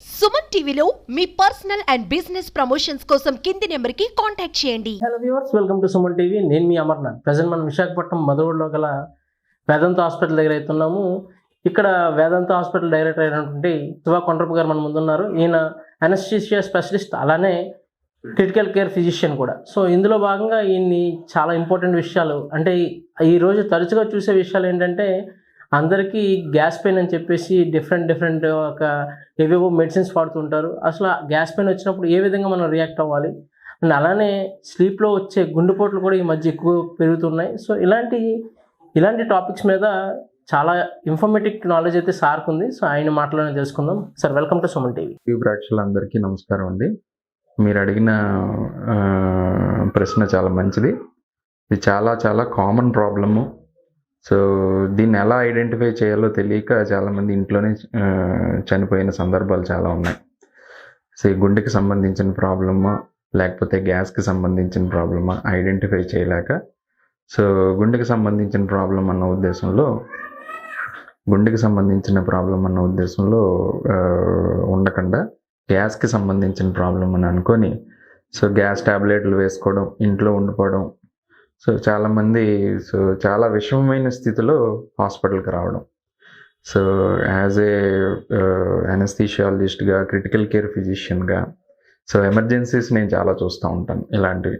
సుమన్ టీవీలో మీ personal and business promotions కోసం కింది నెంబర్కి కాంటాక్ట్ చేయండి. Hello viewers, welcome to Suman TV. నేను మీ అమర్నాథ్. ప్రజెంట్ మనం విశాఖపట్నం మధురలో గల వేదాంత హాస్పిటల్ దగ్గర అవుతున్నాము. ఇక్కడ వేదాంత హాస్పిటల్ డైరెక్టర్ అయినటువంటి శివ కొండ్రపు గారు మన ముందున్నారు. ఈయన అనస్థీషియా స్పెషలిస్ట్, అలానే క్రిటికల్ కేర్ ఫిజిషియన్ కూడా. సో ఇందులో భాగంగా ఈయన్ని చాలా ఇంపార్టెంట్ విషయాలు, అంటే ఈరోజు తరచుగా చూసే విషయాలు ఏంటంటే, అందరికీ గ్యాస్ పెయిన్ అని చెప్పేసి డిఫరెంట్ ఒక ఏవేవో మెడిసిన్స్ వాడుతుంటారు. అసలు గ్యాస్ పెయిన్ వచ్చినప్పుడు ఏ విధంగా మనం రియాక్ట్ అవ్వాలి, అండ్ అలానే స్లీప్లో వచ్చే గుండెపోట్లు కూడా ఈ మధ్య ఎక్కువ పెరుగుతున్నాయి. సో ఇలాంటి టాపిక్స్ మీద చాలా ఇన్ఫర్మేటివ్ నాలెడ్జ్ అయితే సార్కు ఉంది. సో ఆయన మాటలోనే తెలుసుకుందాం. Sir, welcome to Suman TV. ప్రేక్షకులందరికీ నమస్కారం అండి. మీరు అడిగిన ప్రశ్న చాలా మంచిది. ఇది చాలా కామన్ ప్రాబ్లము. సో దీన్ని ఎలా ఐడెంటిఫై చేయాలో తెలియక చాలామంది ఇంట్లోనే చనిపోయిన సందర్భాలు చాలా ఉన్నాయి. సో ఈ గుండెకి సంబంధించిన ప్రాబ్లమా లేకపోతే గ్యాస్కి సంబంధించిన ప్రాబ్లమా ఐడెంటిఫై చేయలేక, సో గుండెకి సంబంధించిన ప్రాబ్లం అన్న ఉద్దేశంలో ఉండకుండా గ్యాస్కి సంబంధించిన ప్రాబ్లం అని అనుకొని సో గ్యాస్ ట్యాబ్లెట్లు వేసుకోవడం, ఇంట్లో ఉండిపోవడం. సో చాలామంది చాలా విషమమైన స్థితిలో హాస్పిటల్కి రావడం. సో యాజ్ ఏ అనస్థీషియాలజిస్ట్గా, క్రిటికల్ కేర్ ఫిజిషియన్గా, సో ఎమర్జెన్సీస్ నేను చాలా చూస్తూ ఉంటాను ఇలాంటివి.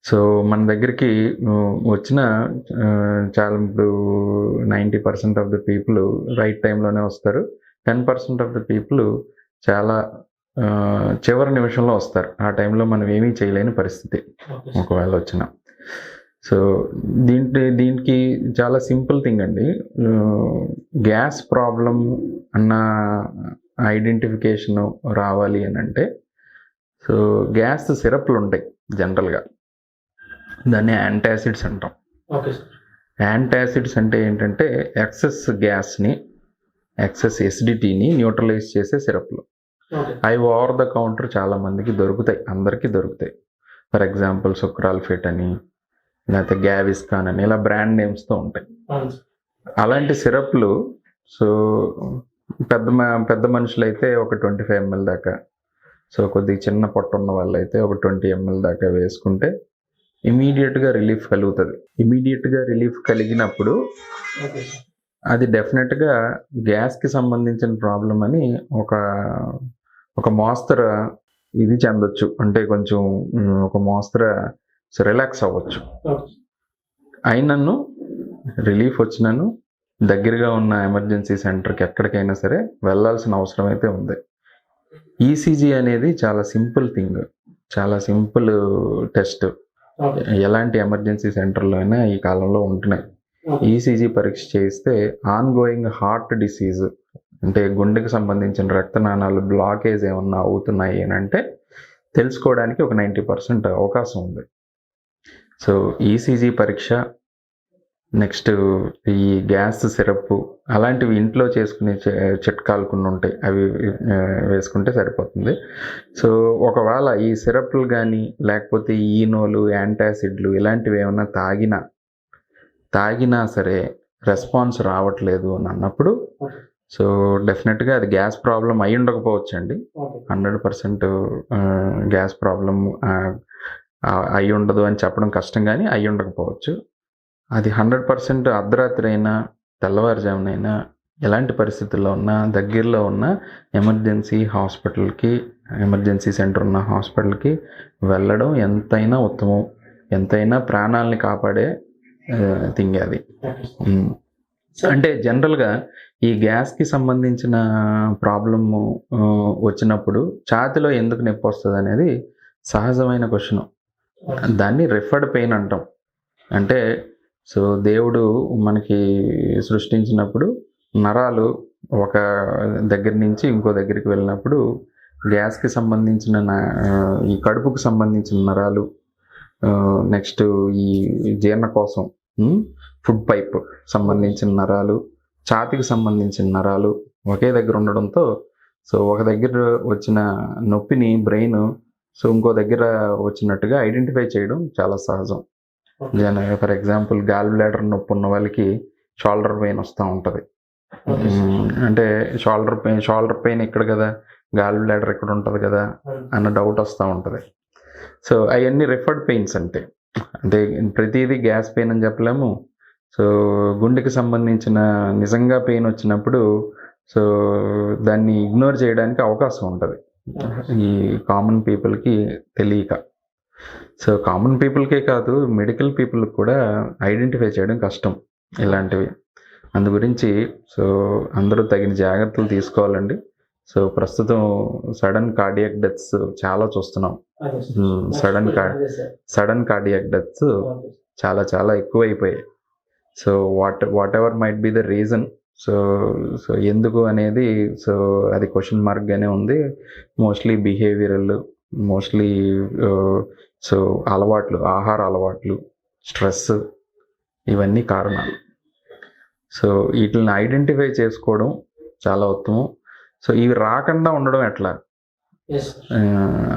సో మన దగ్గరికి వచ్చిన చాలా, ఇప్పుడు 90% ఆఫ్ ద పీపుల్ రైట్ టైంలోనే వస్తారు. 10% ఆఫ్ ద పీపుల్ చాలా చివరి నిమిషంలో వస్తారు. ఆ టైంలో మనం ఏమీ చేయలేని పరిస్థితి ఒకవేళ వచ్చిన. సో దీనికి చాలా సింపుల్ థింగ్ అండి. గ్యాస్ ప్రాబ్లం అన్న ఐడెంటిఫికేషన్ రావాలి అని అంటే, సో గ్యాస్ సిరప్లు ఉంటాయి జనరల్గా, దాన్ని యాంటాసిడ్స్ అంటాం. యాంటాసిడ్స్ అంటే ఏంటంటే ఎక్సెస్ ఎసిడిటీని న్యూట్రలైజ్ చేసే సిరప్లు. అవి ఓవర్ ద కౌంటర్ చాలా మందికి దొరుకుతాయి, అందరికీ దొరుకుతాయి. ఫర్ ఎగ్జాంపుల్ సుక్రాల్ఫేట్ అని, లేకపోతే గ్యావిస్కాన్ అని, ఇలా బ్రాండ్ నేమ్స్తో ఉంటాయి. అలాంటి సిరప్లు సో పెద్ద మనుషులు అయితే ఒక 25 ml దాకా, సో కొద్దిగా చిన్న పొట్ట ఉన్న వాళ్ళు అయితే ఒక 20 ml దాకా వేసుకుంటే ఇమీడియట్గా రిలీఫ్ కలుగుతుంది. ఇమీడియట్గా రిలీఫ్ కలిగినప్పుడు అది డెఫినెట్గా గ్యాస్కి సంబంధించిన ప్రాబ్లం అని ఒక మోస్తరు ఇది చెందొచ్చు. అంటే కొంచెం ఒక మోస్తరు రిలాక్స్ అవ్వచ్చు. అయినను రిలీఫ్ వచ్చినను దగ్గరగా ఉన్న ఎమర్జెన్సీ సెంటర్కి ఎక్కడికైనా సరే వెళ్ళాల్సిన అవసరం అయితే ఉంది. ఈసీజీ అనేది చాలా సింపుల్ థింగ్, చాలా సింపుల్ టెస్ట్. ఎలాంటి ఎమర్జెన్సీ సెంటర్లో అయినా ఈ కాలంలో ఉంటున్నాయి. ఈసీజీ పరీక్ష చేస్తే ఆన్గోయింగ్ హార్ట్ డిసీజ్, అంటే గుండెకి సంబంధించిన రక్తనాళాలు బ్లాకేజ్ ఏమన్నా అవుతున్నాయి అని అంటే తెలుసుకోవడానికి ఒక 90% అవకాశం ఉంది. సో ఈసీజీ పరీక్ష, నెక్స్ట్ ఈ గ్యాస్ సిరప్, అలాంటివి ఇంట్లో చేసుకునే చిట్కాలు కొన్ని ఉంటాయి, అవి వేసుకుంటే సరిపోతుంది. సో ఒకవేళ ఈ సిరప్లు కానీ లేకపోతే ఈనోలు, యాంటాసిడ్లు ఇలాంటివి ఏమైనా తాగినా సరే రెస్పాన్స్ రావట్లేదు అని అన్నప్పుడు, సో డెఫినెట్గా అది గ్యాస్ ప్రాబ్లం అయి ఉండకపోవచ్చు అండి. 100% గ్యాస్ ప్రాబ్లం అయి ఉండదు అని చెప్పడం కష్టం, కానీ అయి ఉండకపోవచ్చు. అది 100% అర్ధరాత్రి అయినా తెల్లవారుజామునైనా ఎలాంటి పరిస్థితుల్లో ఉన్నా దగ్గరలో ఉన్న ఎమర్జెన్సీ సెంటర్ ఉన్న హాస్పిటల్కి వెళ్ళడం ఎంతైనా ఉత్తమం, ఎంతైనా ప్రాణాలని కాపాడే థింగ్ అది. అంటే జనరల్గా ఈ గ్యాస్కి సంబంధించిన ప్రాబ్లము వచ్చినప్పుడు ఛాతిలో ఎందుకు నొప్పి వస్తుంది అనేది సహజమైన క్వశ్చన్. దాన్ని రిఫర్డ్ పెయిన్ అంటాం. అంటే సో దేవుడు మనకి సృష్టించినప్పుడు నరాలు ఒక దగ్గర నుంచి ఇంకో దగ్గరికి వెళ్ళినప్పుడు గ్యాస్కి సంబంధించిన ఈ కడుపుకు సంబంధించిన నరాలు, నెక్స్ట్ ఈ జీర్ణకోశం, ఫుడ్ పైప్ సంబంధించిన నరాలు, ఛాతికి సంబంధించిన నరాలు ఒకే దగ్గర ఉండడంతో సో ఒక దగ్గర వచ్చిన నొప్పిని బ్రెయిన్ సో ఇంకో దగ్గర వచ్చినట్టుగా ఐడెంటిఫై చేయడం చాలా సహజం. ఫర్ ఎగ్జాంపుల్ గాల్ బ్లాడర్ నొప్పి ఉన్న వాళ్ళకి షోల్డర్ పెయిన్ వస్తూ ఉంటుంది. అంటే షోల్డర్ పెయిన్ ఎక్కడ కదా, గాల్ బ్లాడర్ ఎక్కడ ఉంటుంది కదా అన్న డౌట్ వస్తూ ఉంటుంది. సో అవన్నీ రిఫర్డ్ పెయిన్స్ అంటే ప్రతిదీ గ్యాస్ పెయిన్ అని చెప్పలేము. సో గుండెకి సంబంధించిన నిజంగా పెయిన్ వచ్చినప్పుడు సో దాన్ని ఇగ్నోర్ చేయడానికి అవకాశం ఉంటుంది ఈ కామన్ పీపుల్కి తెలియక. సో కామన్ పీపుల్కే కాదు, మెడికల్ పీపుల్కి కూడా ఐడెంటిఫై చేయడం కష్టం ఇలాంటివి. అందు గురించి సో అందరూ తగిన జాగ్రత్తలు తీసుకోవాలండి. సో ప్రస్తుతం సడన్ కార్డియాక్ డెత్స్ చాలా చూస్తున్నాం. సడన్ కార్డియాక్ డెత్స్ చాలా చాలా ఎక్కువైపోయాయి. So whatever might be the reason, so so ఎందుకు అనేది సో అది క్వశ్చన్ మార్క్గానే ఉంది. మోస్ట్లీ బిహేవియరల్, మోస్ట్లీ సో అలవాట్లు, ఆహార అలవాట్లు, స్ట్రెస్, ఇవన్నీ కారణాలు. సో వీటిని ఐడెంటిఫై చేసుకోవడం చాలా ఉత్తమం. సో ఇవి రాకుండా ఉండడం ఎట్లా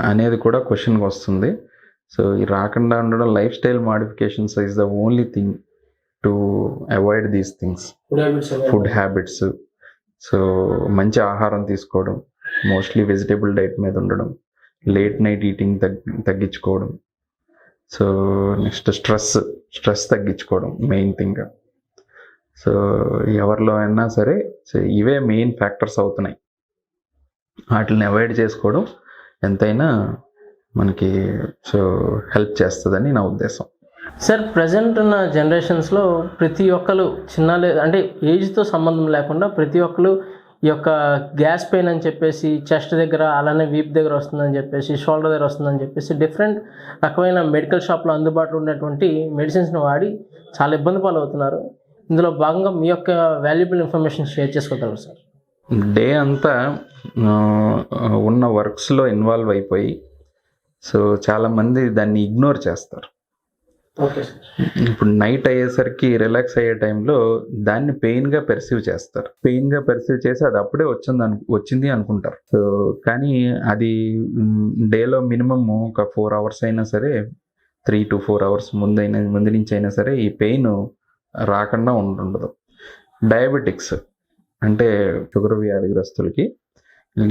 అనేది కూడా క్వశ్చన్కి వస్తుంది. సో ఈ రాకుండా ఉండడం life style modifications is the only thing to avoid these things. Food habits, so మంచి ఆహారం తీసుకోవడం, మోస్ట్లీ వెజిటేబుల్ డైట్ మీద ఉండడం, లేట్ నైట్ ఈటింగ్ తగ్గించుకోవడం, సో నెక్స్ట్ స్ట్రెస్ తగ్గించుకోవడం మెయిన్ థింగ్. సో ఎవరిలో అయినా సరే సో ఇవే మెయిన్ ఫ్యాక్టర్స్ అవుతున్నాయి. వాటిని అవాయిడ్ చేసుకోవడం ఎంతైనా మనకి సో హెల్ప్ చేస్తుందని నా ఉద్దేశం. సార్, ప్రజెంట్ ఉన్న జనరేషన్స్లో ప్రతి ఒక్కరు అంటే ఏజ్తో సంబంధం లేకుండా ప్రతి ఒక్కరు ఈ యొక్క గ్యాస్ పెయిన్ అని చెప్పేసి చెస్ట్ దగ్గర, అలానే వీప్ దగ్గర వస్తుందని చెప్పేసి, షోల్డర్ దగ్గర వస్తుందని చెప్పేసి డిఫరెంట్ రకమైన మెడికల్ షాప్లో అందుబాటులో ఉన్నటువంటి మెడిసిన్స్ని వాడి చాలా ఇబ్బంది పాలవుతున్నారు. ఇందులో భాగంగా మీ యొక్క వాల్యుబుల్ ఇన్ఫర్మేషన్ షేర్ చేసుకోగలరు సార్? డే అంతా ఉన్న వర్క్స్లో ఇన్వాల్వ్ అయిపోయి సో చాలామంది దాన్ని ఇగ్నోర్ చేస్తారు. ఇప్పుడు నైట్ అయ్యేసరికి రిలాక్స్ అయ్యే టైంలో దాన్ని పెయిన్గా పెర్సీవ్ చేస్తారు. పెయిన్గా పెర్సీవ్ చేసి అది అప్పుడే వచ్చింది అనుకుంటారు. సో కానీ అది డేలో మినిమమ్ ఒక 4 hours అయినా సరే, 3 to 4 hours ముందు నుంచి అయినా సరే ఈ పెయిన్ రాకుండా ఉండదు. డయాబెటిక్స్ అంటే షుగర్ వ్యాధిగ్రస్తులకి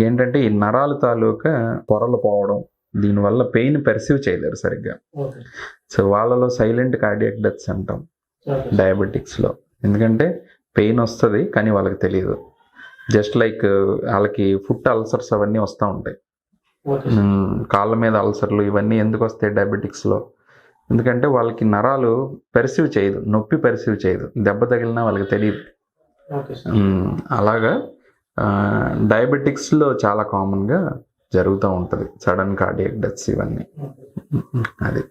ఏంటంటే ఈ నరాల తాలూకా పొరలు పోవడం, దీనివల్ల పెయిన్ పెర్సీవ్ చేయలేరు సరిగ్గా. సో వాళ్ళలో సైలెంట్ కార్డియాక్ డెత్స్ అంటాం డయాబెటిక్స్లో. ఎందుకంటే పెయిన్ వస్తుంది కానీ వాళ్ళకి తెలియదు. జస్ట్ లైక్ వాళ్ళకి ఫుట్ అల్సర్స్ అవన్నీ వస్తూ ఉంటాయి. కాళ్ళ మీద అల్సర్లు ఇవన్నీ ఎందుకు వస్తాయి డయాబెటిక్స్లో? ఎందుకంటే వాళ్ళకి నరాలు పెర్సీవ్ చేయదు, నొప్పి పెర్సీవ్ చేయదు, దెబ్బ తగిలినా వాళ్ళకి తెలియదు. అలాగా డయాబెటిక్స్లో చాలా కామన్గా జరుగుతూ ఉంటుంది సడన్ కార్డియాక్ డెత్స్ ఇవన్నీ. అది